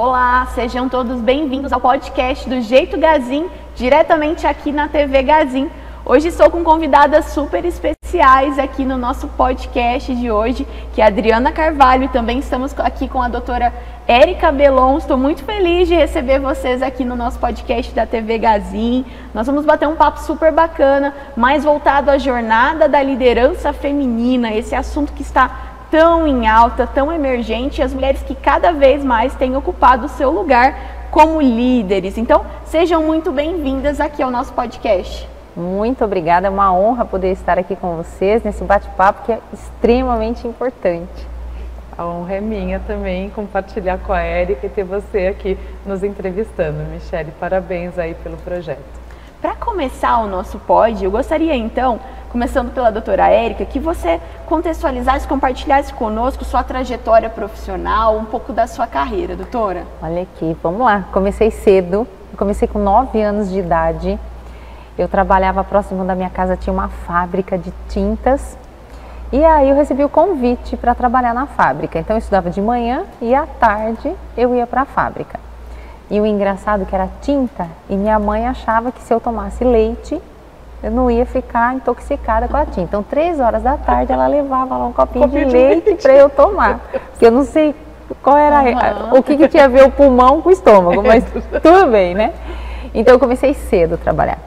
Olá, sejam todos bem-vindos ao podcast do Jeito Gazin, diretamente aqui na TV Gazin. Hoje estou com convidadas super especiais aqui no nosso podcast de hoje, que é a Adriana Carvalho, e também estamos aqui com a doutora Érica Belon. Estou muito feliz de receber vocês aqui no nosso podcast da TV Gazin. Nós vamos bater um papo super bacana, mais voltado à jornada da liderança feminina, esse assunto que está tão em alta, tão emergente, e as mulheres que cada vez mais têm ocupado o seu lugar como líderes. Então, sejam muito bem-vindas aqui ao nosso podcast. Muito obrigada, é uma honra poder estar aqui com vocês nesse bate-papo que é extremamente importante. A honra é minha também compartilhar com a Érica e ter você aqui nos entrevistando. Michele, parabéns aí pelo projeto. Para começar o nosso pod, eu gostaria então, começando pela doutora Érica, que você contextualizasse, compartilhasse conosco sua trajetória profissional, um pouco da sua carreira, doutora. Olha aqui, vamos lá. Comecei cedo, comecei com 9 anos de idade. Eu trabalhava próximo da minha casa, tinha uma fábrica de tintas. E aí eu recebi o convite para trabalhar na fábrica. Então eu estudava de manhã e à tarde eu ia para a fábrica. E o engraçado que era tinta, e minha mãe achava que se eu tomasse leite, eu não ia ficar intoxicada com a tinta. Então 3 horas da tarde ela levava lá um copinho de leite para eu tomar. Porque eu não sei qual era, o que tinha a ver o pulmão com o estômago, mas tudo bem, né? Então eu comecei cedo a trabalhar.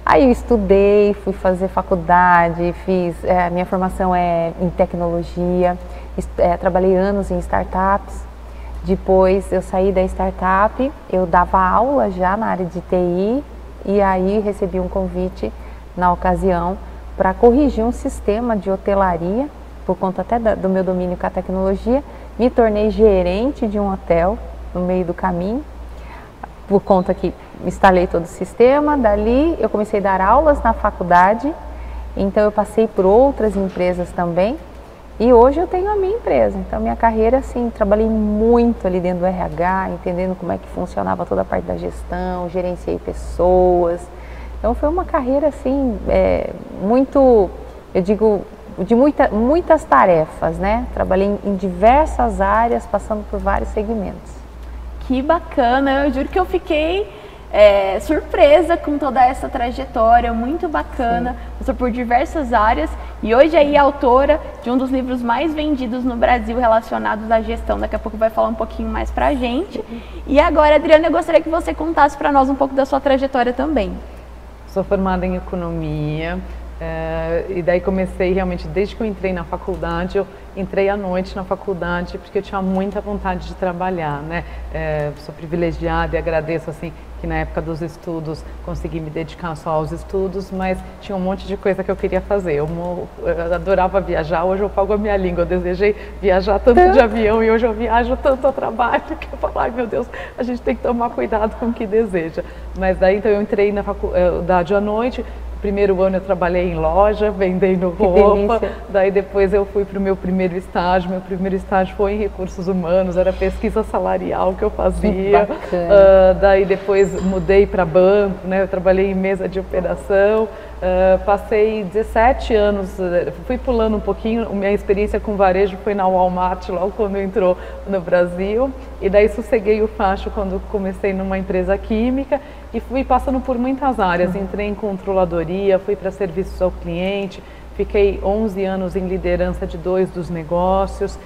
Aí eu estudei, fui fazer faculdade, minha formação é em tecnologia, trabalhei anos em startups. Depois eu saí da startup, eu dava aula já na área de TI e aí recebi um convite na ocasião para corrigir um sistema de hotelaria, por conta até do meu domínio com a tecnologia. Me tornei gerente de um hotel no meio do caminho, por conta que instalei todo o sistema. Dali eu comecei a dar aulas na faculdade, então eu passei por outras empresas também. E hoje eu tenho a minha empresa, então minha carreira, assim, trabalhei muito ali dentro do RH, entendendo como é que funcionava toda a parte da gestão, gerenciei pessoas. Então foi uma carreira, assim, muito, eu digo, de muitas tarefas, né? Trabalhei em diversas áreas, passando por vários segmentos. Que bacana, eu juro que eu fiquei surpresa com toda essa trajetória, muito bacana. Passou por diversas áreas e hoje aí é autora de um dos livros mais vendidos no Brasil relacionados à gestão. Daqui a pouco vai falar um pouquinho mais pra gente. E agora, Adriana, eu gostaria que você contasse para nós um pouco da sua trajetória também. Sou formada em economia e daí comecei realmente, desde que eu entrei na faculdade, eu entrei à noite na faculdade porque eu tinha muita vontade de trabalhar, né? Sou privilegiada e agradeço, assim, que na época dos estudos consegui me dedicar só aos estudos, mas tinha um monte de coisa que eu queria fazer. Eu adorava viajar, hoje eu pago a minha língua, eu desejei viajar tanto de avião e hoje eu viajo tanto a trabalho que eu falo, ai meu Deus, a gente tem que tomar cuidado com o que deseja. Mas daí então eu entrei na faculdade à noite. Primeiro ano eu trabalhei em loja, vendendo roupa, daí depois eu fui para o meu primeiro estágio foi em recursos humanos, era pesquisa salarial que eu fazia, daí depois mudei para banco, né? Eu trabalhei em mesa de operação, passei 17 anos, fui pulando um pouquinho, minha experiência com varejo foi na Walmart, logo quando entrou no Brasil, e daí sosseguei o facho quando comecei numa empresa química e fui passando por muitas áreas, entrei em controladoria, fui para serviços ao cliente, fiquei 11 anos em liderança de 2 dos negócios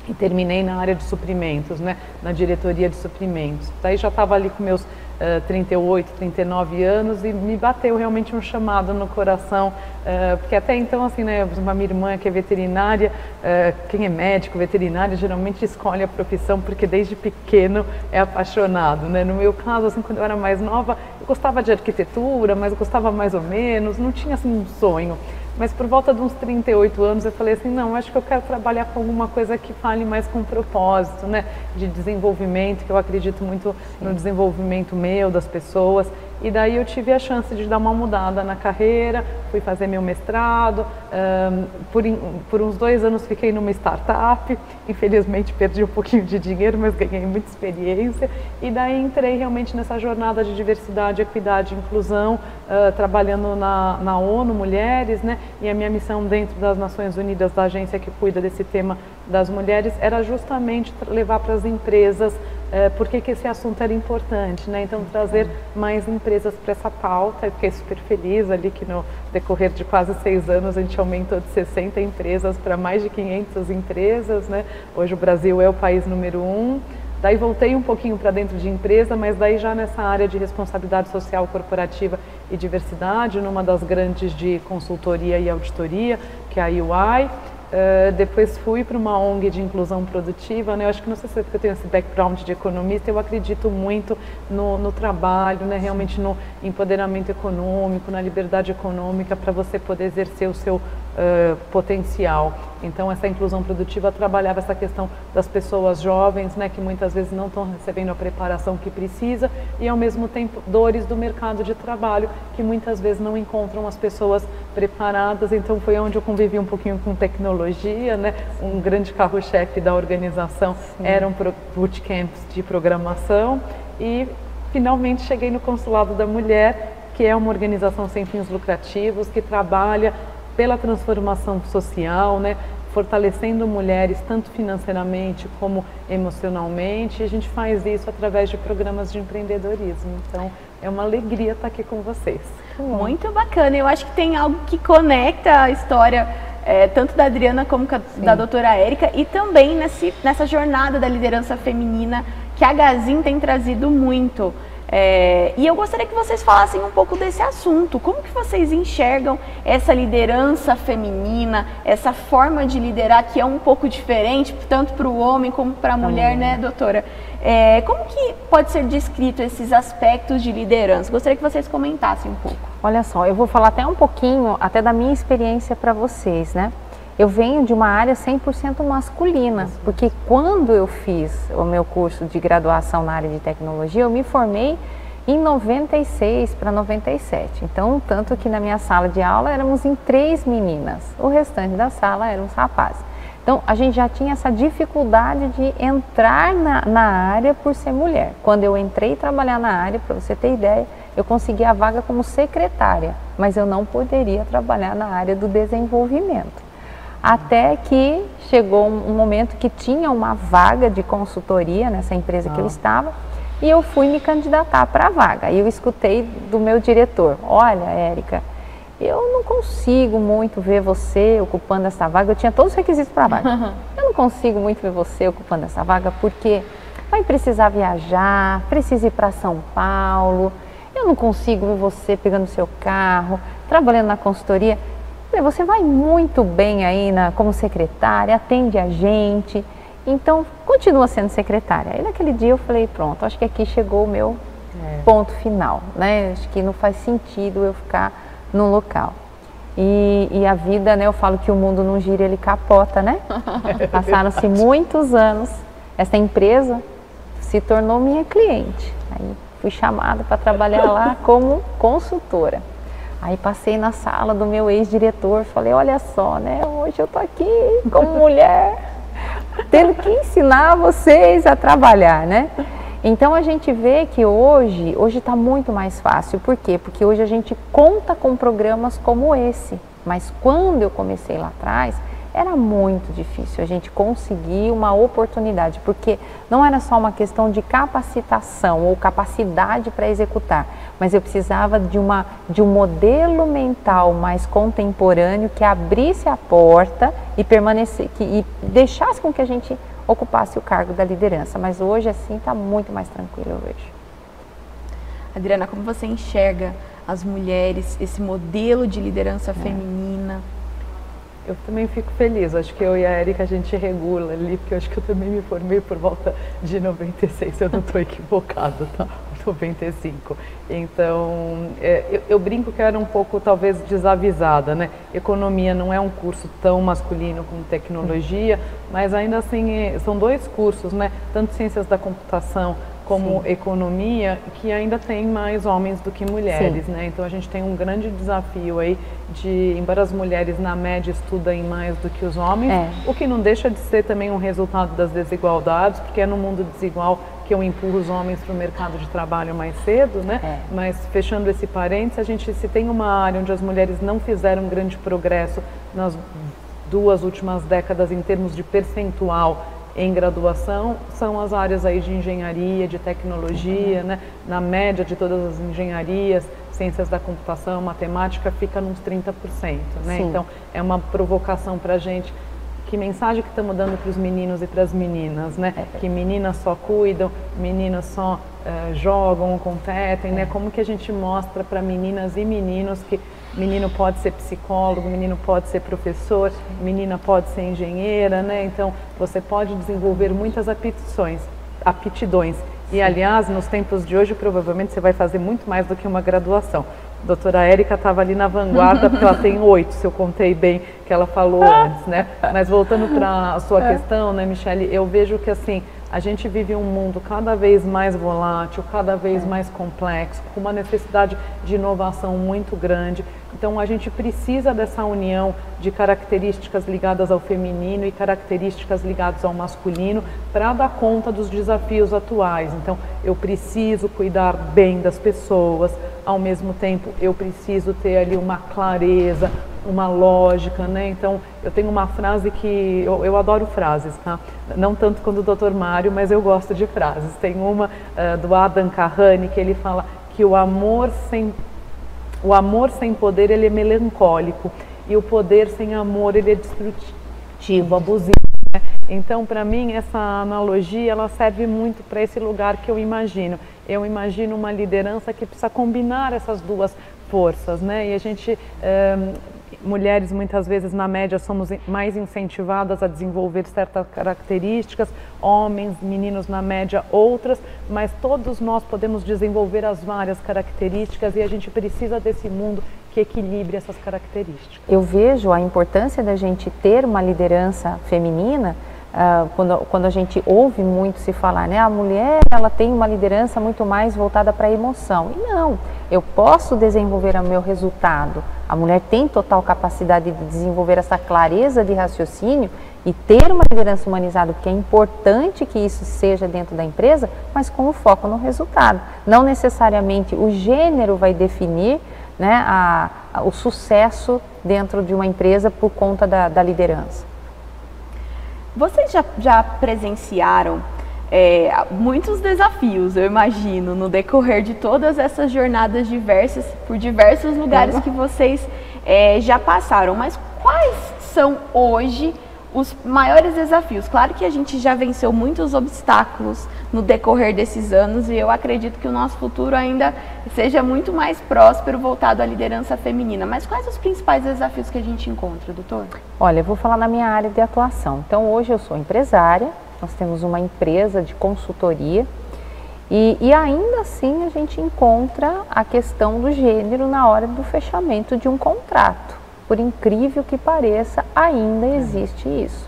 e terminei na área de suprimentos, né, na diretoria de suprimentos. Daí já estava ali com meus 38, 39 anos e me bateu realmente um chamado no coração, porque até então, assim, né, uma minha irmã que é veterinária, quem é médico, veterinário, geralmente escolhe a profissão porque desde pequeno é apaixonado, né? No meu caso, assim, quando eu era mais nova, eu gostava de arquitetura, mas eu gostava mais ou menos, não tinha, assim, um sonho. Mas por volta de uns 38 anos eu falei assim, não, acho que eu quero trabalhar com alguma coisa que fale mais com propósito, né? De desenvolvimento, que eu acredito muito no desenvolvimento meu, das pessoas. E daí eu tive a chance de dar uma mudada na carreira, fui fazer meu mestrado, por uns 2 anos fiquei numa startup, infelizmente perdi um pouquinho de dinheiro, mas ganhei muita experiência, e daí entrei realmente nessa jornada de diversidade, equidade e inclusão, trabalhando na ONU Mulheres, né? E a minha missão dentro das Nações Unidas, da agência que cuida desse tema das mulheres, era justamente levar para as empresas por que esse assunto era importante, né? Então trazer mais empresas para essa pauta. Eu fiquei super feliz ali que no decorrer de quase 6 anos a gente aumentou de 60 empresas para mais de 500 empresas, né? Hoje o Brasil é o país número 1. Daí voltei um pouquinho para dentro de empresa, mas daí já nessa área de responsabilidade social corporativa e diversidade, numa das grandes de consultoria e auditoria, que é a UI. Depois fui para uma ONG de inclusão produtiva, né? Eu acho que não sei se eu tenho esse background de economista, eu acredito muito no trabalho, né? Realmente no empoderamento econômico, na liberdade econômica para você poder exercer o seu potencial. Então essa inclusão produtiva trabalhava essa questão das pessoas jovens, né, que muitas vezes não estão recebendo a preparação que precisa e ao mesmo tempo dores do mercado de trabalho que muitas vezes não encontram as pessoas preparadas. Então foi onde eu convivi um pouquinho com tecnologia, né? Um grande carro-chefe da organização eram bootcamps de programação e finalmente cheguei no Consulado da Mulher, que é uma organização sem fins lucrativos que trabalha pela transformação social, né, fortalecendo mulheres tanto financeiramente como emocionalmente. E a gente faz isso através de programas de empreendedorismo. Então, é uma alegria estar aqui com vocês. Muito bacana. Eu acho que tem algo que conecta a história tanto da Adriana como da doutora Érica e também nessa jornada da liderança feminina que a Gazin tem trazido muito. E eu gostaria que vocês falassem um pouco desse assunto. Como que vocês enxergam essa liderança feminina, essa forma de liderar que é um pouco diferente, tanto para o homem como para a mulher, né, doutora? Como que pode ser descrito esses aspectos de liderança? Gostaria que vocês comentassem um pouco. Olha só, eu vou falar até um pouquinho, até da minha experiência para vocês, né? Eu venho de uma área 100% masculina, porque quando eu fiz o meu curso de graduação na área de tecnologia, eu me formei em 96 para 97. Então, tanto que na minha sala de aula éramos em 3 meninas, o restante da sala eram os rapazes. Então, a gente já tinha essa dificuldade de entrar na área por ser mulher. Quando eu entrei trabalhar na área, para você ter ideia, eu consegui a vaga como secretária, mas eu não poderia trabalhar na área do desenvolvimento. Até que chegou um momento que tinha uma vaga de consultoria nessa empresa que eu estava e eu fui me candidatar para a vaga. E eu escutei do meu diretor: olha, Érica, eu não consigo muito ver você ocupando essa vaga. Eu tinha todos os requisitos para a vaga. Eu não consigo muito ver você ocupando essa vaga porque vai precisar viajar, precisa ir para São Paulo. Eu não consigo ver você pegando seu carro, trabalhando na consultoria. Você vai muito bem aí como secretária, atende a gente, então continua sendo secretária. Aí naquele dia eu falei, pronto, acho que aqui chegou o meu ponto final, né? Acho que não faz sentido eu ficar num local. E a vida, né, eu falo que o mundo não gira, ele capota, né? Passaram-se muitos anos, essa empresa se tornou minha cliente. Aí fui chamada para trabalhar lá como consultora. Aí passei na sala do meu ex-diretor, falei, olha só, né, hoje eu tô aqui como mulher, tendo que ensinar vocês a trabalhar, né? Então a gente vê que hoje está muito mais fácil. Por quê? Porque hoje a gente conta com programas como esse, mas quando eu comecei lá atrás, era muito difícil a gente conseguir uma oportunidade, porque não era só uma questão de capacitação ou capacidade para executar, mas eu precisava de um modelo mental mais contemporâneo que abrisse a porta e deixasse com que a gente ocupasse o cargo da liderança. Mas hoje, assim, está muito mais tranquilo, eu vejo. Adriana, como você enxerga as mulheres, esse modelo de liderança feminina? Eu também fico feliz, acho que eu e a Érica a gente regula ali, porque eu acho que eu também me formei por volta de 96, eu não estou equivocada, tá? 95. Então, eu brinco que eu era um pouco, talvez, desavisada, né? Economia não é um curso tão masculino como tecnologia, mas ainda assim são 2 cursos, né? Tanto ciências da computação como economia, que ainda tem mais homens do que mulheres, né? Então a gente tem um grande desafio aí embora as mulheres na média estudem mais do que os homens, o que não deixa de ser também um resultado das desigualdades, porque é no mundo desigual que eu empurro os homens para o mercado de trabalho mais cedo, né? Mas fechando esse parênteses, se tem uma área onde as mulheres não fizeram um grande progresso nas 2 últimas décadas em termos de percentual em graduação são as áreas aí de engenharia, de tecnologia, né? Na média de todas as engenharias, ciências da computação, matemática, fica nos 30%, né? Sim. Então, é uma provocação para a gente. Que mensagem que estamos dando para os meninos e para as meninas, né? Que meninas só cuidam, meninos só jogam, competem, né? Como que a gente mostra para meninas e meninos que menino pode ser psicólogo, menino pode ser professor, menina pode ser engenheira, né? Então, você pode desenvolver muitas aptidões. E, aliás, nos tempos de hoje, provavelmente você vai fazer muito mais do que uma graduação. A doutora Érica estava ali na vanguarda, porque ela tem 8, se eu contei bem, que ela falou antes, né? Mas voltando para a sua questão, né, Michele, eu vejo que, assim, a gente vive um mundo cada vez mais volátil, cada vez mais complexo, com uma necessidade de inovação muito grande. Então, a gente precisa dessa união de características ligadas ao feminino e características ligadas ao masculino para dar conta dos desafios atuais. Então, eu preciso cuidar bem das pessoas, ao mesmo tempo eu preciso ter ali uma clareza, uma lógica, né? Então, eu tenho uma frase que... Eu adoro frases, tá? Não tanto quanto o Dr. Mário, mas eu gosto de frases. Tem uma do Adam Kahane que ele fala que o amor sem poder, ele é melancólico, e o poder sem amor, ele é destrutivo, abusivo, né? Então, para mim, essa analogia, ela serve muito para esse lugar que eu imagino. Eu imagino uma liderança que precisa combinar essas duas forças, né? E a gente... mulheres, muitas vezes, na média, somos mais incentivadas a desenvolver certas características, homens, meninos, na média, outras, mas todos nós podemos desenvolver as várias características e a gente precisa desse mundo que equilibre essas características. Eu vejo a importância da gente ter uma liderança feminina, quando a gente ouve muito se falar, né? A mulher, ela tem uma liderança muito mais voltada para a emoção. E não, eu posso desenvolver o meu resultado. A mulher tem total capacidade de desenvolver essa clareza de raciocínio e ter uma liderança humanizada, porque é importante que isso seja dentro da empresa, mas com o foco no resultado. Não necessariamente o gênero vai definir, né, o sucesso dentro de uma empresa por conta da liderança. Vocês já presenciaram muitos desafios, eu imagino, no decorrer de todas essas jornadas diversas, por diversos lugares que vocês já passaram, mas quais são hoje os maiores desafios? Claro que a gente já venceu muitos obstáculos no decorrer desses anos e eu acredito que o nosso futuro ainda seja muito mais próspero voltado à liderança feminina, mas quais os principais desafios que a gente encontra, doutor? Olha, eu vou falar na minha área de atuação. Então, hoje eu sou empresária, nós temos uma empresa de consultoria e ainda assim a gente encontra a questão do gênero na hora do fechamento de um contrato. Por incrível que pareça, ainda existe isso.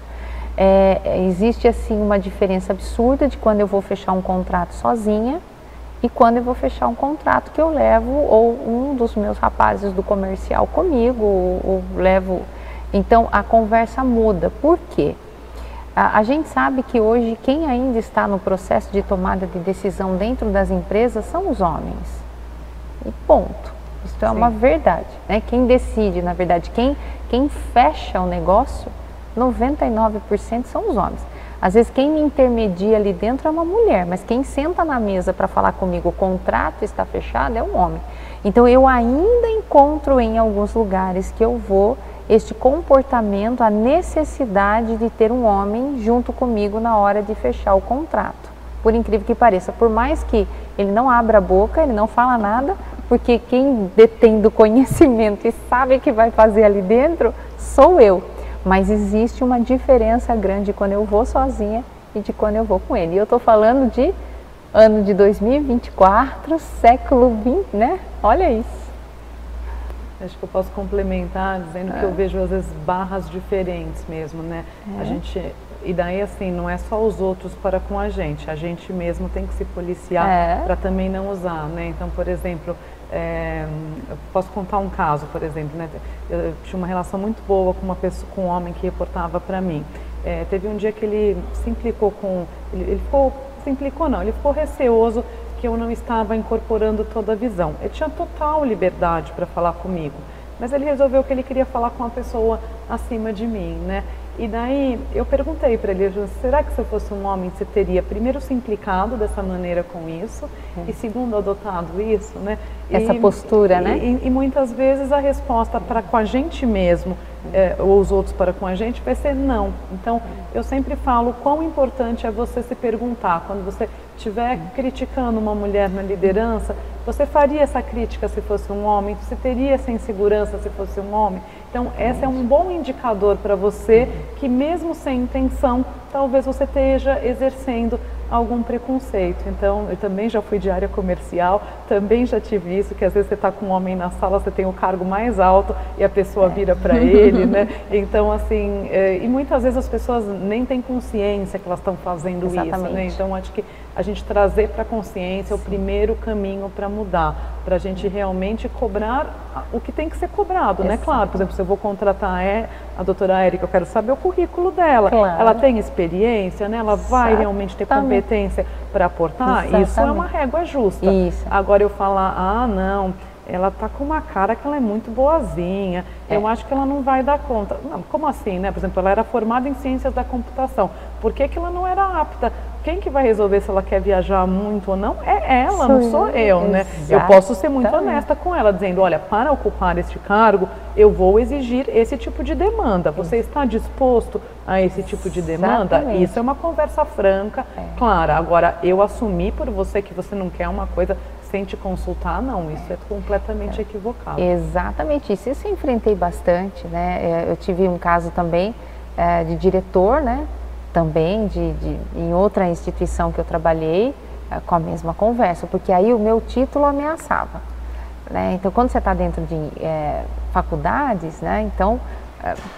Existe assim uma diferença absurda de quando eu vou fechar um contrato sozinha e quando eu vou fechar um contrato que eu levo ou um dos meus rapazes do comercial comigo, ou levo... Então a conversa muda. Por quê? A gente sabe que hoje quem ainda está no processo de tomada de decisão dentro das empresas são os homens. E ponto. Isso é uma verdade, né? Quem decide, na verdade, quem fecha o negócio, 99% são os homens. Às vezes quem me intermedia ali dentro é uma mulher, mas quem senta na mesa para falar comigo, o contrato está fechado, é um homem. Então eu ainda encontro em alguns lugares que eu vou este comportamento, a necessidade de ter um homem junto comigo na hora de fechar o contrato. Por incrível que pareça, por mais que ele não abra a boca, ele não fala nada, porque quem detém do conhecimento e sabe o que vai fazer ali dentro sou eu. Mas existe uma diferença grande quando eu vou sozinha e de quando eu vou com ele. E eu estou falando de ano de 2024, século XX, né? Olha isso. Acho que eu posso complementar dizendo que eu vejo às vezes barras diferentes mesmo, né? A gente... E daí, assim, não é só os outros para com a gente mesmo tem que se policiar para também não usar, né? Então, por exemplo, eu posso contar um caso, por exemplo, né? Eu tinha uma relação muito boa com uma pessoa, com um homem que reportava para mim. Teve um dia que ele se implicou com... Ele ficou receoso que eu não estava incorporando toda a visão. Ele tinha total liberdade para falar comigo, mas ele resolveu que ele queria falar com uma pessoa acima de mim, né? E daí eu perguntei para ele, será que se eu fosse um homem você teria primeiro se implicado dessa maneira com isso e segundo adotado isso, né? Essa postura, né? E muitas vezes a resposta para com a gente mesmo ou os outros para com a gente vai ser não. Então eu sempre falo quão importante é você se perguntar quando você estiver criticando uma mulher na liderança, você faria essa crítica se fosse um homem? Você teria essa insegurança se fosse um homem? Então, esse é um bom indicador para você que, mesmo sem intenção, talvez você esteja exercendo algum preconceito. Então, eu também já fui de área comercial, também já tive isso, que às vezes você está com um homem na sala, você tem o cargo mais alto e a pessoa vira para ele, né? Então, assim, e muitas vezes as pessoas nem têm consciência que elas estão fazendo isso, né? Então, acho que a gente trazer para a consciência é o primeiro caminho para mudar, para a gente realmente cobrar o que tem que ser cobrado, né? Claro, por exemplo, se eu vou contratar a doutora Érica, eu quero saber o currículo dela. Claro. Ela tem experiência, né? Ela vai realmente ter competência para aportar? Exatamente. Isso é uma régua justa. Isso. Agora eu falar, ah, não, ela tá com uma cara que ela é muito boazinha, eu acho que ela não vai dar conta. Não, como assim, né? Por exemplo, ela era formada em ciências da computação. Por que que ela não era apta? Quem que vai resolver se ela quer viajar muito ou não? É ela, não sou eu, né? Eu posso ser muito honesta com ela, dizendo, olha, para ocupar este cargo, eu vou exigir esse tipo de demanda. Você está disposto a esse tipo de demanda? Isso é uma conversa franca, clara. Agora, eu assumir por você que você não quer uma coisa sem te consultar, não, isso é completamente equivocado. Exatamente isso. Isso eu enfrentei bastante, né? Eu tive um caso também de diretor, né? Também em outra instituição que eu trabalhei, com a mesma conversa, porque aí o meu título ameaçava, né? Então, quando você está dentro de faculdades, né? Então,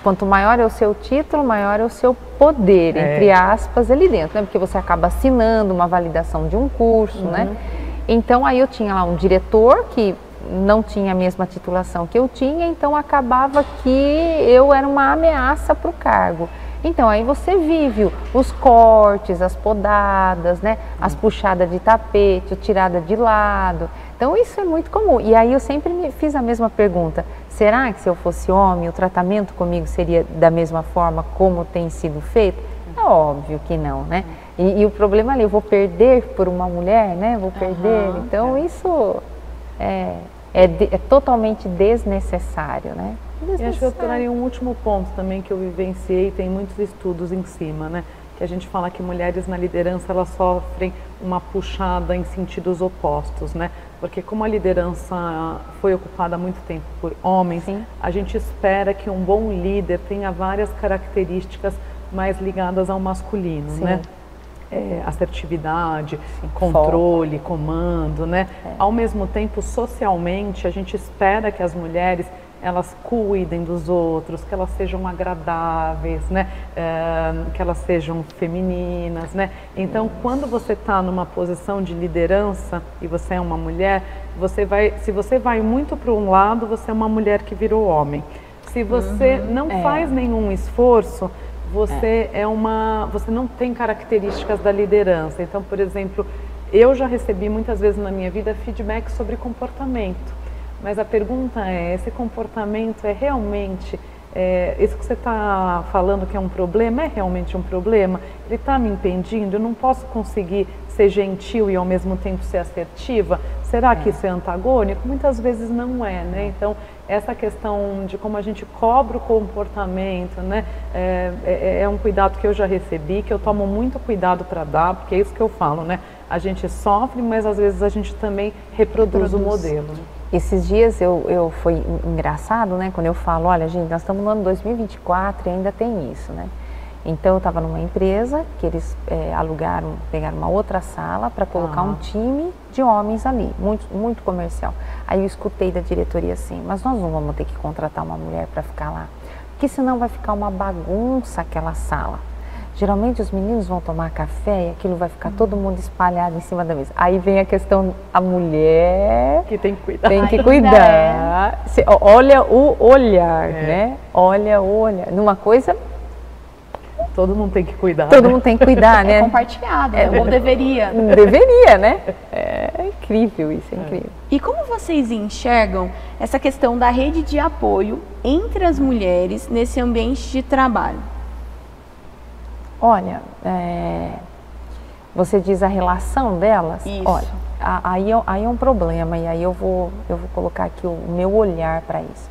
quanto maior é o seu título, maior é o seu poder, entre aspas, ali dentro, né? Porque você acaba assinando uma validação de um curso, né? Então, aí eu tinha lá um diretor que não tinha a mesma titulação que eu tinha, então acabava que eu era uma ameaça para o cargo. Então, aí você vive os cortes, as podadas, né? As puxadas de tapete, a tirada de lado. Então, isso é muito comum. E aí eu sempre me fiz a mesma pergunta. Será que se eu fosse homem, o tratamento comigo seria da mesma forma como tem sido feito? É óbvio que não, né? E o problema ali, eu vou perder por uma mulher, né? Vou perder. Então, isso é totalmente desnecessário, né? E acho que eu traria um último ponto também que eu vivenciei, tem muitos estudos em cima, né? Que a gente fala que mulheres na liderança, elas sofrem uma puxada em sentidos opostos, né? Porque como a liderança foi ocupada há muito tempo por homens, a gente espera que um bom líder tenha várias características mais ligadas ao masculino, né? Assertividade, controle, comando, né? Ao mesmo tempo, socialmente, a gente espera que as mulheres elas cuidem dos outros, que elas sejam agradáveis, né? Que elas sejam femininas, né? Então, quando você está numa posição de liderança e você é uma mulher, se você vai muito para um lado, você é uma mulher que virou homem. Se você não faz nenhum esforço, você você não tem características da liderança. Então, por exemplo, eu já recebi muitas vezes na minha vida feedback sobre comportamento. Mas a pergunta é, esse comportamento é realmente, isso que você está falando que é um problema, é realmente um problema? Ele está me impedindo? Eu não posso conseguir ser gentil e ao mesmo tempo ser assertiva? Será que isso é antagônico? Muitas vezes não é, né? Então, essa questão de como a gente cobra o comportamento, né? É um cuidado que eu já recebi, que eu tomo muito cuidado para dar, porque é isso que eu falo, né? A gente sofre, mas às vezes a gente também reproduz o modelo. Esses dias foi engraçado, né? Quando eu falo, olha gente, nós estamos no ano 2024 e ainda tem isso, né? Então eu estava numa empresa que eles pegaram uma outra sala para colocar um time de homens ali, muito comercial. Aí eu escutei da diretoria assim, mas nós não vamos ter que contratar uma mulher para ficar lá, porque senão vai ficar uma bagunça aquela sala. Geralmente os meninos vão tomar café e aquilo vai ficar todo mundo espalhado em cima da mesa. Aí vem a questão, a mulher que tem que cuidar. Tem que cuidar. Olha o olhar, né? Olha o olhar. Numa coisa... Todo mundo tem que cuidar. Todo mundo tem que cuidar, né? É compartilhado, ou deveria. Deveria, né? É incrível isso, é incrível. E como vocês enxergam essa questão da rede de apoio entre as mulheres nesse ambiente de trabalho? Olha, você diz a relação delas? Isso. Olha, aí é um problema, e aí eu vou colocar aqui o meu olhar para isso.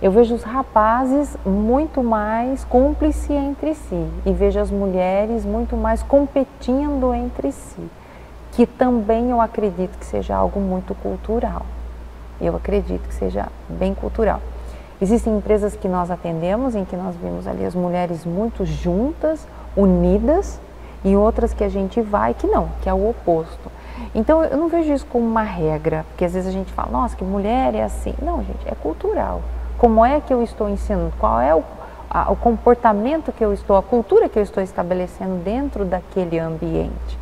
Eu vejo os rapazes muito mais cúmplices entre si, e vejo as mulheres muito mais competindo entre si, que também eu acredito que seja algo muito cultural. Eu acredito que seja bem cultural. Existem empresas que nós atendemos, em que nós vimos ali as mulheres muito juntas, unidas, e outras que a gente vai que não, que é o oposto. Então eu não vejo isso como uma regra, porque às vezes a gente fala, nossa, que mulher é assim. Não, gente, é cultural. Como é que eu estou ensinando? Qual é o comportamento que eu estou, a cultura que eu estou estabelecendo dentro daquele ambiente,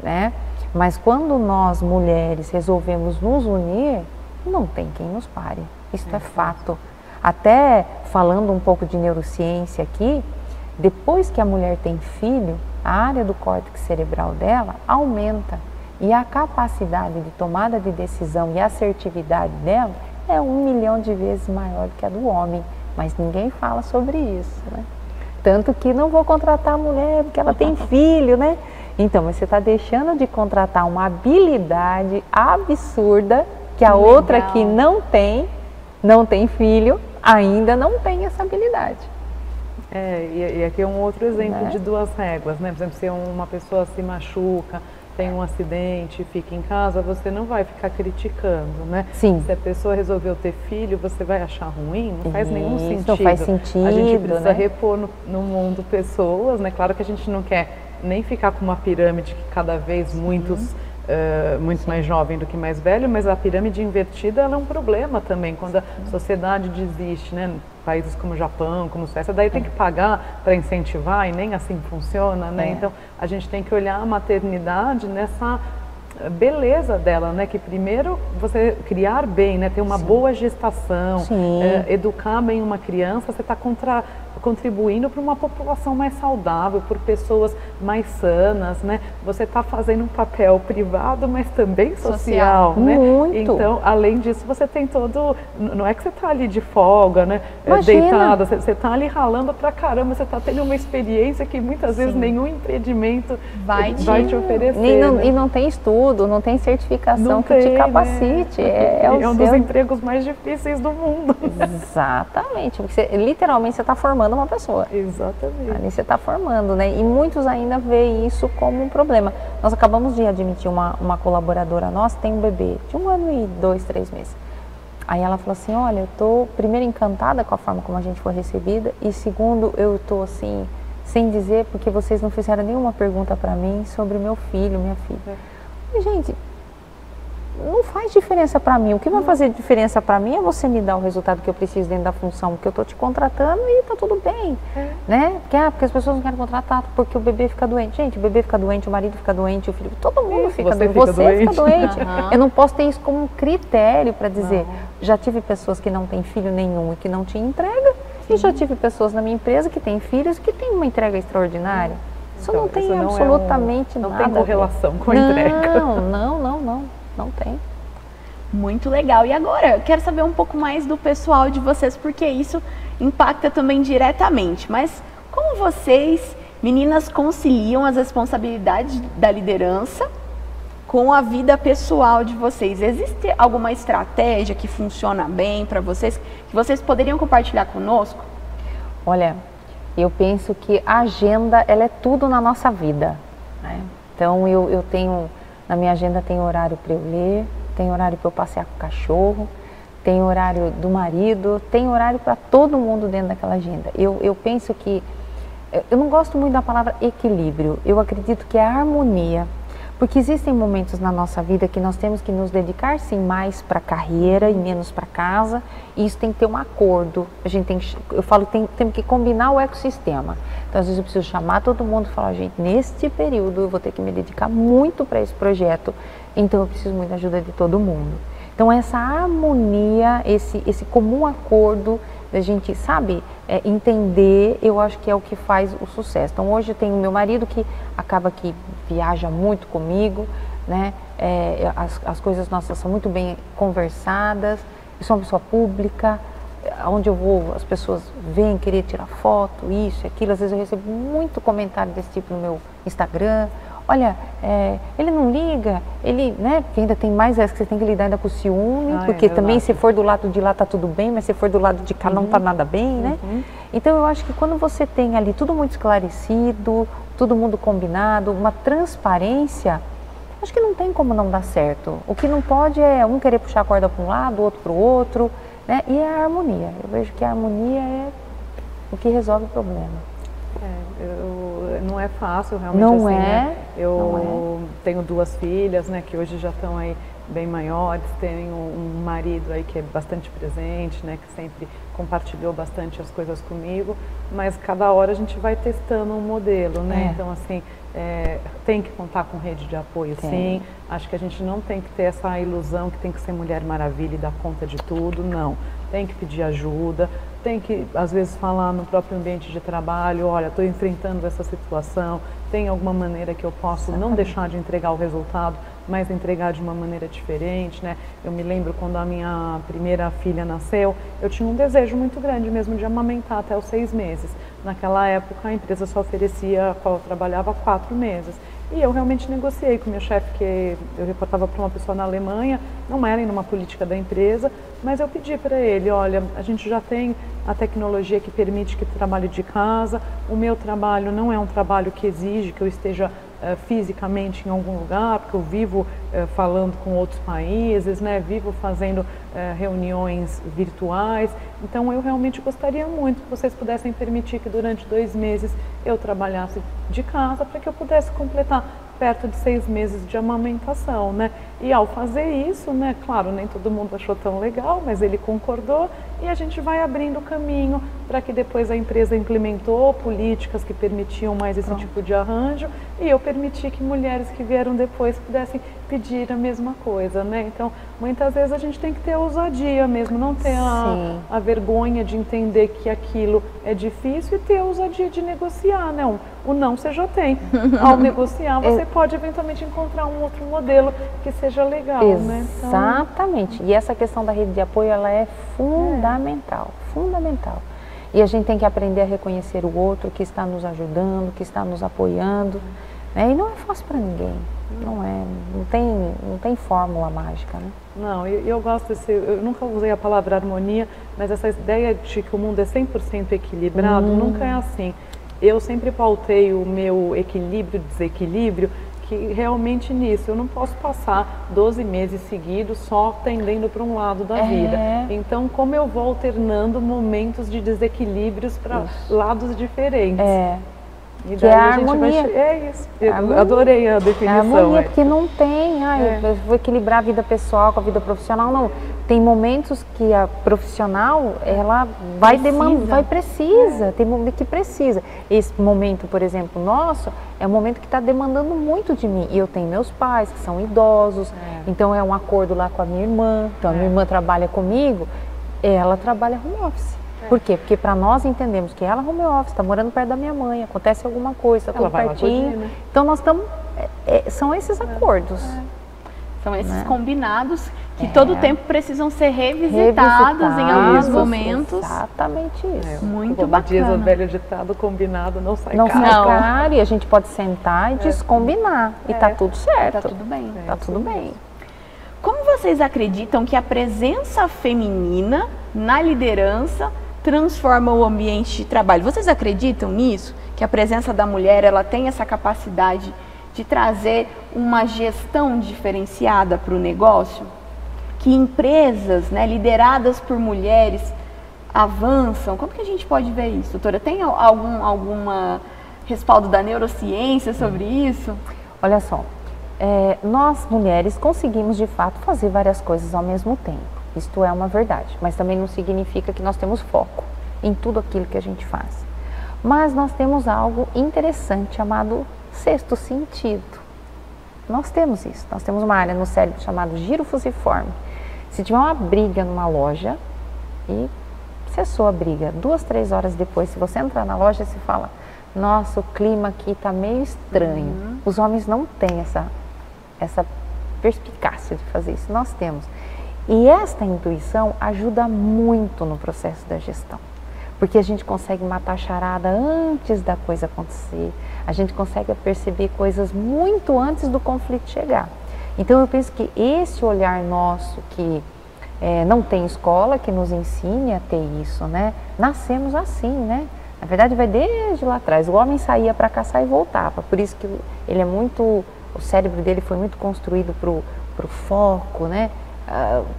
né? Mas quando nós, mulheres, resolvemos nos unir, não tem quem nos pare. Isso é fato. Até falando um pouco de neurociência aqui, depois que a mulher tem filho, a área do córtex cerebral dela aumenta. E a capacidade de tomada de decisão e assertividade dela é 1 milhão de vezes maior do que a do homem. Mas ninguém fala sobre isso, né? Tanto que não vou contratar a mulher porque ela tem filho, né? Então, mas você está deixando de contratar uma habilidade absurda que a outra que não tem filho, ainda não tem essa habilidade. E aqui é um outro exemplo de duas réguas, né? Por exemplo, se uma pessoa se machuca, tem um acidente, fica em casa, você não vai ficar criticando, né? Sim. Se a pessoa resolveu ter filho, você vai achar ruim? Não faz nenhum sentido. Não faz sentido, a gente precisa né? repor no mundo pessoas, né? Claro que a gente não quer nem ficar com uma pirâmide que cada vez muito mais jovem do que mais velho, mas a pirâmide invertida ela é um problema também, quando a sociedade desiste, né? Países como Japão, como Suécia, daí tem que pagar para incentivar e nem assim funciona, né? Então a gente tem que olhar a maternidade nessa beleza dela, né? Que primeiro você criar bem, né? Ter uma boa gestação, educar bem uma criança, você está contribuindo para uma população mais saudável, por pessoas mais sanas, né? Você está fazendo um papel privado, mas também social, né? Muito. Então, além disso, você tem todo... Não é que você está ali de folga, né? Imagina. Deitada, você está ali ralando pra caramba, você está tendo uma experiência que muitas vezes nenhum empreendimento vai te oferecer. E não tem estudo, não tem certificação que te capacite. Né? É um dos empregos mais difíceis do mundo. Exatamente, porque literalmente você está formando uma pessoa. Exatamente. Ali você está formando, né? E muitos ainda veem isso como um problema. Nós acabamos de admitir uma colaboradora nossa, tem um bebê de 1 ano e 2, 3 meses. Aí ela falou assim, olha, eu estou primeiro encantada com a forma como a gente foi recebida e segundo, eu estou assim, sem dizer, porque vocês não fizeram nenhuma pergunta para mim sobre o meu filho, minha filha. E, gente, não faz diferença para mim. O que vai fazer diferença para mim é você me dar o resultado que eu preciso dentro da função que eu estou te contratando e tá tudo bem, né? Porque as pessoas não querem contratar porque o bebê fica doente. Gente, o bebê fica doente, o marido fica doente, o filho, todo mundo fica doente. Você fica doente. Eu não posso ter isso como um critério para dizer. Já tive pessoas que não têm filho nenhum e que não te entrega, e já tive pessoas na minha empresa que têm filhos e que têm uma entrega extraordinária. Isso não tem absolutamente nada. Não tem correlação com a entrega. Não tem. Muito legal. E agora, eu quero saber um pouco mais do pessoal de vocês, porque isso impacta também diretamente. Mas como vocês, meninas, conciliam as responsabilidades da liderança com a vida pessoal de vocês? Existe alguma estratégia que funciona bem para vocês, que vocês poderiam compartilhar conosco? Olha, eu penso que a agenda, ela é tudo na nossa vida, né? Então eu tenho, na minha agenda tem horário para eu ler, tem horário para eu passear com o cachorro, tem horário do marido, tem horário para todo mundo dentro daquela agenda. Eu penso que, eu não gosto muito da palavra equilíbrio, eu acredito que é a harmonia. Porque existem momentos na nossa vida que nós temos que nos dedicar sim mais para a carreira e menos para casa, e isso tem que ter um acordo. A gente temos que combinar o ecossistema. Então às vezes eu preciso chamar todo mundo e falar, gente, neste período eu vou ter que me dedicar muito para esse projeto, então eu preciso muito da ajuda de todo mundo. Então essa harmonia, esse comum acordo da gente, sabe, entender, eu acho que é o que faz o sucesso. Então hoje eu tenho o meu marido que acaba que viaja muito comigo, né? As coisas nossas são muito bem conversadas, eu sou uma pessoa pública, onde eu vou, as pessoas vêm querer tirar foto, isso, aquilo. Às vezes eu recebo muito comentário desse tipo no meu Instagram. Olha, ele não liga, ele, né, porque ainda tem mais essa que você tem que lidar ainda com o ciúme, porque também se for do lado de lá tá tudo bem, mas se for do lado de cá não tá nada bem, né? Então eu acho que quando você tem ali tudo muito esclarecido, todo mundo combinado, uma transparência, acho que não tem como não dar certo. O que não pode é um querer puxar a corda para um lado, o outro para o outro, né? E a harmonia. Eu vejo que a harmonia é o que resolve o problema. Não é fácil, realmente. Não assim, é. Né? Eu tenho 2 filhas, né, que hoje já estão aí bem maiores, tenho um marido aí que é bastante presente, né, que sempre compartilhou bastante as coisas comigo, mas cada hora a gente vai testando um modelo, né? Então, assim, tem que contar com rede de apoio, sim. Acho que a gente não tem que ter essa ilusão que tem que ser Mulher Maravilha e dar conta de tudo, não. Tem que pedir ajuda, tem que, às vezes, falar no próprio ambiente de trabalho, olha, estou enfrentando essa situação, tem alguma maneira que eu posso não deixar de entregar o resultado, mas entregar de uma maneira diferente, né? Eu me lembro quando a minha primeira filha nasceu, eu tinha um desejo muito grande mesmo de amamentar até os 6 meses. Naquela época, a empresa só oferecia, a qual eu trabalhava, 4 meses. E eu realmente negociei com o meu chefe, que eu reportava para uma pessoa na Alemanha, não era numa política da empresa, mas eu pedi para ele, olha, a gente já tem a tecnologia que permite que trabalhe de casa, o meu trabalho não é um trabalho que exige que eu esteja fisicamente em algum lugar, porque eu vivo falando com outros países, né? Vivo fazendo reuniões virtuais, então eu realmente gostaria muito que vocês pudessem permitir que durante 2 meses eu trabalhasse de casa para que eu pudesse completar perto de 6 meses de amamentação, né? E ao fazer isso, né, claro, nem todo mundo achou tão legal, mas ele concordou e a gente vai abrindo o caminho para que depois a empresa implementou políticas que permitiam mais esse tipo de arranjo e eu permiti que mulheres que vieram depois pudessem pedir a mesma coisa, né? Então, muitas vezes a gente tem que ter a ousadia mesmo, não ter a vergonha de entender que aquilo é difícil e ter a ousadia de negociar, né? O não você já tem. Ao negociar, você pode eventualmente encontrar um outro modelo que seja legal, né? Então... Exatamente. E essa questão da rede de apoio, ela é fundamental, fundamental. E a gente tem que aprender a reconhecer o outro que está nos ajudando, que está nos apoiando, né? E não é fácil para ninguém, não tem fórmula mágica, né? Não, eu gosto desse, eu nunca usei a palavra harmonia, mas essa ideia de que o mundo é 100% equilibrado, nunca é assim. Eu sempre pautei o meu equilíbrio, desequilíbrio, que realmente nisso, eu não posso passar 12 meses seguidos só tendendo para um lado da vida. Então, como eu vou alternando momentos de desequilíbrios para lados diferentes. E que é a harmonia. É isso, eu adorei a definição. A harmonia, porque não tem, eu vou equilibrar a vida pessoal com a vida profissional, não. Tem momentos que a profissional, ela vai demandar, tem momento que precisa. Esse momento, por exemplo, nosso, é um momento que está demandando muito de mim. E eu tenho meus pais, que são idosos, então é um acordo lá com a minha irmã. Então a minha irmã trabalha comigo, ela trabalha home office. Por quê? Porque para nós entendemos que ela home office, está morando perto da minha mãe, acontece alguma coisa, tudo pertinho. Né? Então nós estamos, são esses acordos. São esses combinados que todo tempo precisam ser revisitados em alguns momentos. Exatamente isso. Muito como bacana. Diz o velho ditado, combinado não sai caro. Não sai caro. E a gente pode sentar e descombinar. E tá tudo certo. Tá tudo bem. Tá tudo bem. Como vocês acreditam que a presença feminina na liderança transforma o ambiente de trabalho? Vocês acreditam nisso? Que a presença da mulher, ela tem essa capacidade de trazer uma gestão diferenciada para o negócio? Que empresas, né, lideradas por mulheres avançam? Como que a gente pode ver isso, doutora? Tem alguma respaldo da neurociência sobre isso? Olha só, nós mulheres conseguimos de fato fazer várias coisas ao mesmo tempo. Isto é uma verdade, mas também não significa que nós temos foco em tudo aquilo que a gente faz. Mas nós temos algo interessante chamado sexto sentido. Nós temos isso, nós temos uma área no cérebro chamada giro fusiforme. Se tiver uma briga numa loja e cessou a briga, 2, 3 horas depois, se você entrar na loja, você fala, nossa, o clima aqui está meio estranho. Os homens não têm essa perspicácia de fazer isso, nós temos. E esta intuição ajuda muito no processo da gestão, porque a gente consegue matar a charada antes da coisa acontecer, a gente consegue perceber coisas muito antes do conflito chegar. Então eu penso que esse olhar nosso, que não tem escola que nos ensine a ter isso, né? Nascemos assim, né? Na verdade vai desde lá atrás, o homem saía para caçar e voltava, por isso que ele é muito, o cérebro dele foi muito construído para o foco, né?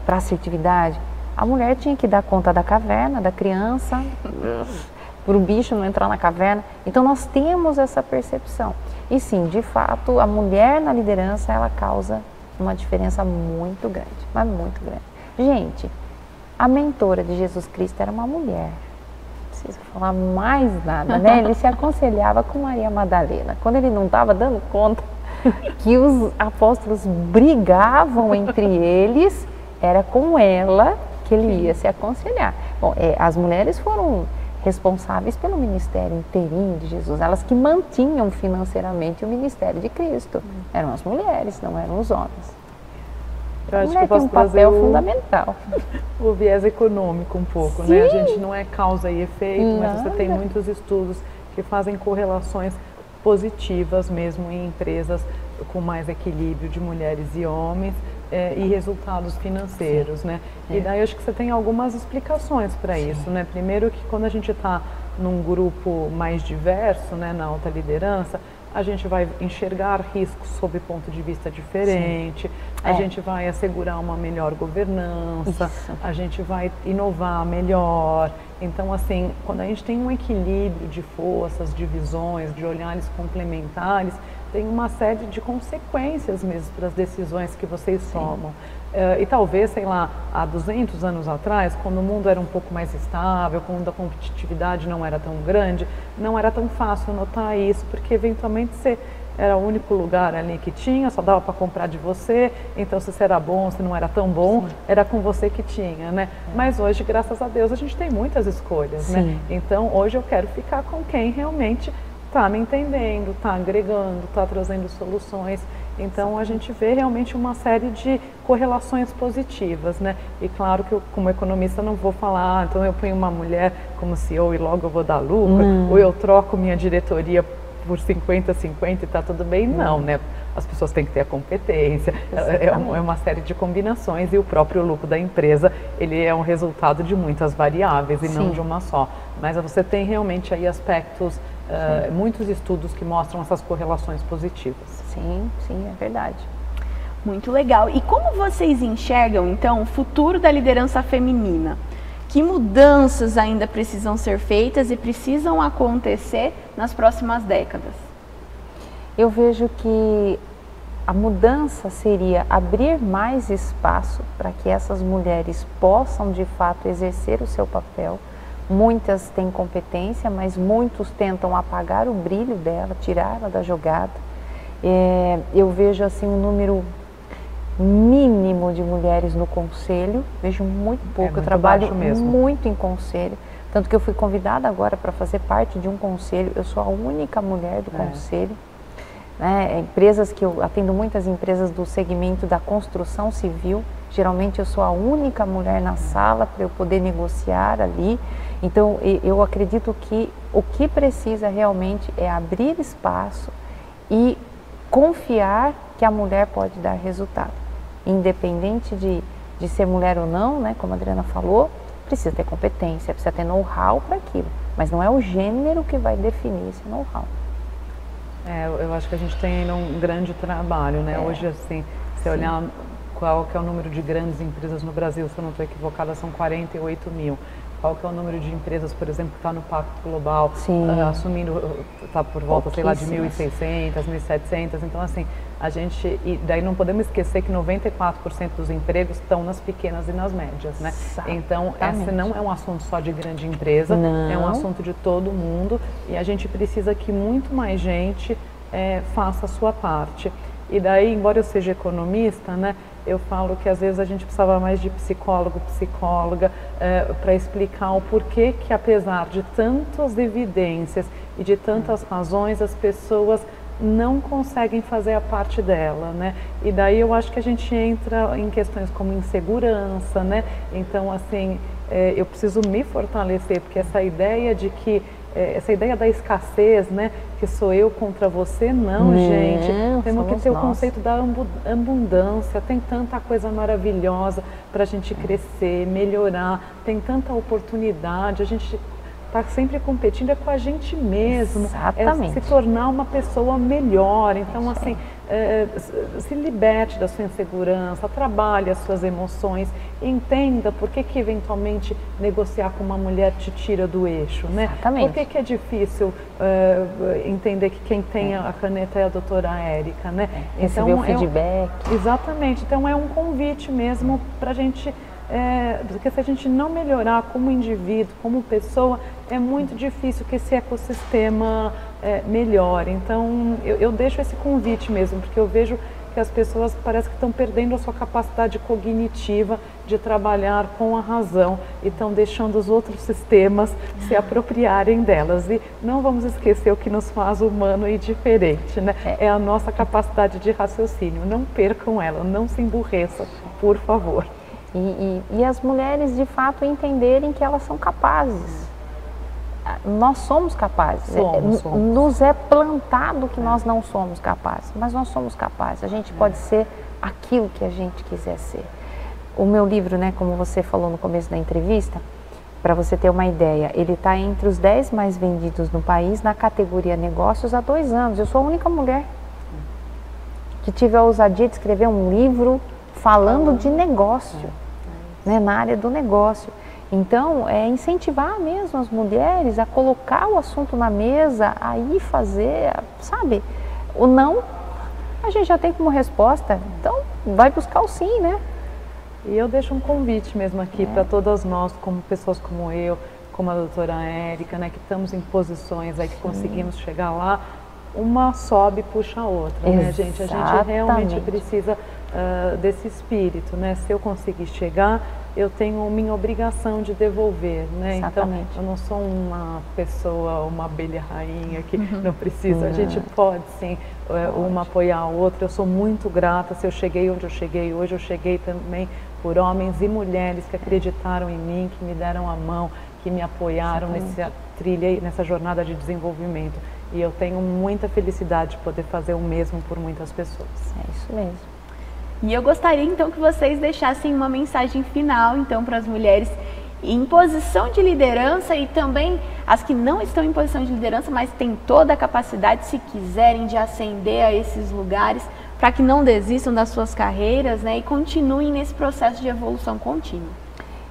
Para a assertividade. A mulher tinha que dar conta da caverna, da criança, para o bicho não entrar na caverna. Então nós temos essa percepção. E sim, de fato, a mulher na liderança, ela causa uma diferença muito grande, mas muito grande. Gente, a mentora de Jesus Cristo era uma mulher. Não preciso falar mais nada, né? Ele se aconselhava com Maria Madalena. Quando ele não estava dando conta que os apóstolos brigavam entre eles, era com ela que ele ia se aconselhar. Bom, as mulheres foram responsáveis pelo ministério inteirinho de Jesus, elas que mantinham financeiramente o ministério de Cristo. Eram as mulheres, não eram os homens. Eu A acho que mulher eu tem posso um papel trazer fundamental. o viés econômico um pouco, né? A gente não é causa e efeito, mas você tem muitos estudos que fazem correlações positivas mesmo em empresas com mais equilíbrio de mulheres e homens e resultados financeiros, né? E daí eu acho que você tem algumas explicações para isso, né? Primeiro que quando a gente está num grupo mais diverso, né, na alta liderança, a gente vai enxergar riscos sob ponto de vista diferente, a gente vai assegurar uma melhor governança, a gente vai inovar melhor. Então, assim, quando a gente tem um equilíbrio de forças, de visões, de olhares complementares, tem uma série de consequências mesmo para as decisões que vocês tomam. E talvez, sei lá, há 200 anos atrás, quando o mundo era um pouco mais estável, quando a competitividade não era tão grande, não era tão fácil notar isso, porque eventualmente você era o único lugar ali que tinha, só dava para comprar de você, então se você era bom, se não era tão bom, era com você que tinha, né? Mas hoje, graças a Deus, a gente tem muitas escolhas, né? Então hoje eu quero ficar com quem realmente está me entendendo, está agregando, está trazendo soluções. Então a gente vê realmente uma série de correlações positivas, né? E claro que eu, como economista, não vou falar, então eu ponho uma mulher como CEO e logo eu vou dar lucro, ou eu troco minha diretoria por 50-50 e está tudo bem. Não, né? As pessoas têm que ter a competência, é uma série de combinações, e o próprio lucro da empresa, ele é um resultado de muitas variáveis e não de uma só. Mas você tem realmente aí aspectos, muitos estudos que mostram essas correlações positivas. Sim, é verdade. Muito legal. E como vocês enxergam, então, o futuro da liderança feminina? Que mudanças ainda precisam ser feitas e precisam acontecer nas próximas décadas? Eu vejo que a mudança seria abrir mais espaço para que essas mulheres possam de fato exercer o seu papel. Muitas têm competência, mas muitos tentam apagar o brilho dela, tirá-la da jogada. Eu vejo assim um número mínimo de mulheres no conselho, vejo muito pouco, eu trabalho muito em conselho, tanto que eu fui convidada agora para fazer parte de um conselho, eu sou a única mulher do conselho. Né? Empresas que eu atendo, muitas empresas do segmento da construção civil, geralmente eu sou a única mulher na sala para eu poder negociar ali. Então eu acredito que o que precisa realmente é abrir espaço e confiar que a mulher pode dar resultado, independente de ser mulher ou não, né? Como a Adriana falou, precisa ter competência, precisa ter know-how para aquilo, mas não é o gênero que vai definir esse know-how. Eu acho que a gente tem ainda um grande trabalho, né? Hoje, assim, se olhar qual que é o número de grandes empresas no Brasil, se eu não estou equivocada, são 48 mil. Qual que é o número de empresas, por exemplo, que está no Pacto Global, assumindo, está por volta, sei lá, de 1.600, 1.700. Então, assim, e daí não podemos esquecer que 94% dos empregos estão nas pequenas e nas médias, né? Então, esse não é um assunto só de grande empresa, é um assunto de todo mundo, e a gente precisa que muito mais gente faça a sua parte. E daí, embora eu seja economista, né, eu falo que às vezes a gente precisava mais de psicólogo, psicóloga, para explicar o porquê que, apesar de tantas evidências e de tantas razões, as pessoas não conseguem fazer a parte dela, né? E daí eu acho que a gente entra em questões como insegurança, né? Então, assim, eu preciso me fortalecer, porque essa ideia de que essa ideia da escassez, né? Que sou eu contra você, não, gente. Temos que ter o conceito da abundância. Tem tanta coisa maravilhosa para a gente crescer, melhorar. Tem tanta oportunidade. A gente está sempre competindo com a gente mesmo. Exatamente. Se tornar uma pessoa melhor. Então, assim, se liberte da sua insegurança, trabalhe as suas emoções, entenda por que eventualmente negociar com uma mulher te tira do eixo, né? Exatamente. Por que é difícil entender que quem tem a caneta é a doutora Érica, né? Receber o feedback. Exatamente. Então é um convite mesmo para a gente, porque se a gente não melhorar como indivíduo, como pessoa, é muito difícil que esse ecossistema melhore. Então eu deixo esse convite mesmo, porque eu vejo que as pessoas parece que estão perdendo a sua capacidade cognitiva de trabalhar com a razão e estão deixando os outros sistemas se apropriarem delas. E não vamos esquecer o que nos faz humano e diferente, né? É a nossa capacidade de raciocínio. Não percam ela, não se emburreçam, por favor. E as mulheres, de fato, entenderem que elas são capazes. Nós somos capazes. Somos. Nos é plantado que nós não somos capazes, mas nós somos capazes. A gente pode ser aquilo que a gente quiser ser. O meu livro, né, como você falou no começo da entrevista, para você ter uma ideia, ele está entre os 10 mais vendidos no país na categoria negócios há 2 anos. Eu sou a única mulher que tive a ousadia de escrever um livro falando de negócio, né, na área do negócio. Então, é incentivar mesmo as mulheres a colocar o assunto na mesa, a ir fazer, sabe? O não, a gente já tem como resposta, então vai buscar o sim, né? E eu deixo um convite mesmo aqui para todas nós, como pessoas como eu, como a doutora Érica, né, que estamos em posições aí que conseguimos chegar lá, uma sobe e puxa a outra, né, gente? A gente realmente precisa desse espírito, né? Se eu conseguir chegar, eu tenho minha obrigação de devolver, né? Exatamente. Então, eu não sou uma pessoa, uma abelha rainha que não precisa. A gente pode, sim, uma apoiar a outra. Eu sou muito grata. Se eu cheguei onde eu cheguei hoje, eu cheguei também por homens e mulheres que acreditaram em mim, que me deram a mão, que me apoiaram nessa trilha, nessa jornada de desenvolvimento. E eu tenho muita felicidade de poder fazer o mesmo por muitas pessoas. É isso mesmo. E eu gostaria então que vocês deixassem uma mensagem final então para as mulheres em posição de liderança e também as que não estão em posição de liderança, mas têm toda a capacidade, se quiserem, de ascender a esses lugares, para que não desistam das suas carreiras, né, e continuem nesse processo de evolução contínua.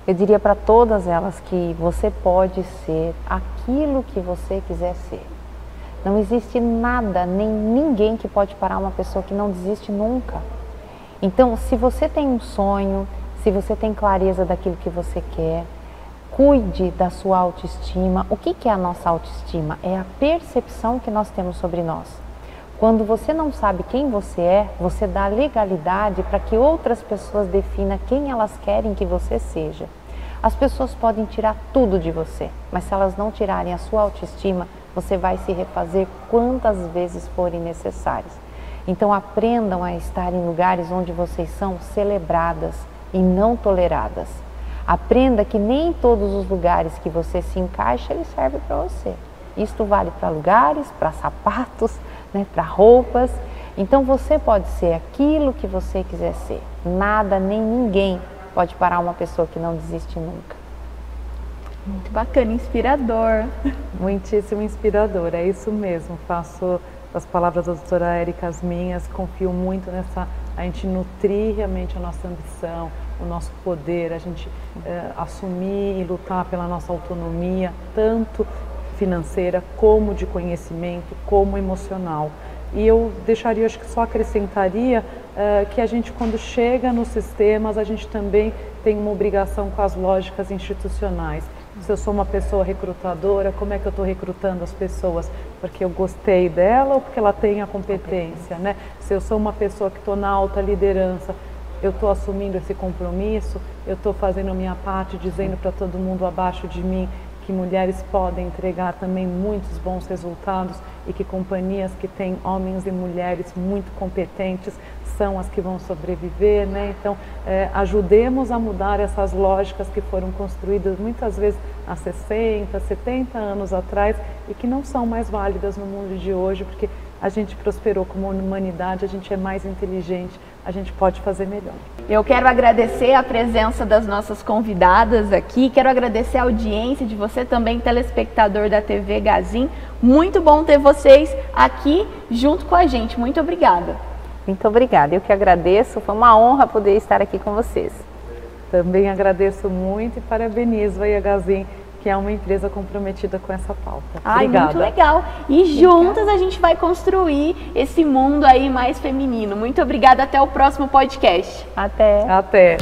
Eu diria para todas elas que você pode ser aquilo que você quiser ser. Não existe nada, nem ninguém que pode parar uma pessoa que não desiste nunca. Então, se você tem um sonho, se você tem clareza daquilo que você quer, cuide da sua autoestima. O que é a nossa autoestima? É a percepção que nós temos sobre nós. Quando você não sabe quem você é, você dá legalidade para que outras pessoas definam quem elas querem que você seja. As pessoas podem tirar tudo de você, mas se elas não tirarem a sua autoestima, você vai se refazer quantas vezes forem necessárias. Então aprendam a estar em lugares onde vocês são celebradas e não toleradas. Aprenda que nem todos os lugares que você se encaixa, eles servem para você. Isto vale para lugares, para sapatos, né, para roupas. Então você pode ser aquilo que você quiser ser. Nada nem ninguém pode parar uma pessoa que não desiste nunca. Muito bacana, inspirador. Muitíssimo inspirador, é isso mesmo. Faço as palavras da doutora Érica as minhas, confio muito nessa, a gente nutrir realmente a nossa ambição, o nosso poder, a gente assumir e lutar pela nossa autonomia, tanto financeira como de conhecimento, como emocional. E eu deixaria, acho que só acrescentaria que a gente, quando chega nos sistemas, a gente também tem uma obrigação com as lógicas institucionais. Se eu sou uma pessoa recrutadora, como é que eu estou recrutando as pessoas? Porque eu gostei dela ou porque ela tem a competência, né? Se eu sou uma pessoa que estou na alta liderança, eu estou assumindo esse compromisso, eu estou fazendo a minha parte, dizendo para todo mundo abaixo de mim que mulheres podem entregar também muitos bons resultados e que companhias que têm homens e mulheres muito competentes são as que vão sobreviver, né? Então, ajudemos a mudar essas lógicas que foram construídas muitas vezes há 60, 70 anos atrás e que não são mais válidas no mundo de hoje, porque a gente prosperou como humanidade, a gente é mais inteligente, a gente pode fazer melhor. Eu quero agradecer a presença das nossas convidadas aqui, quero agradecer a audiência de você também, telespectador da TV Gazin. Muito bom ter vocês aqui junto com a gente. Muito obrigada. Muito obrigada, eu que agradeço, foi uma honra poder estar aqui com vocês. Também agradeço muito e parabenizo a Gazin, que é uma empresa comprometida com essa pauta. Ai, obrigada. Muito legal. E juntas a gente vai construir esse mundo aí mais feminino. Muito obrigada, até o próximo podcast. Até. Até.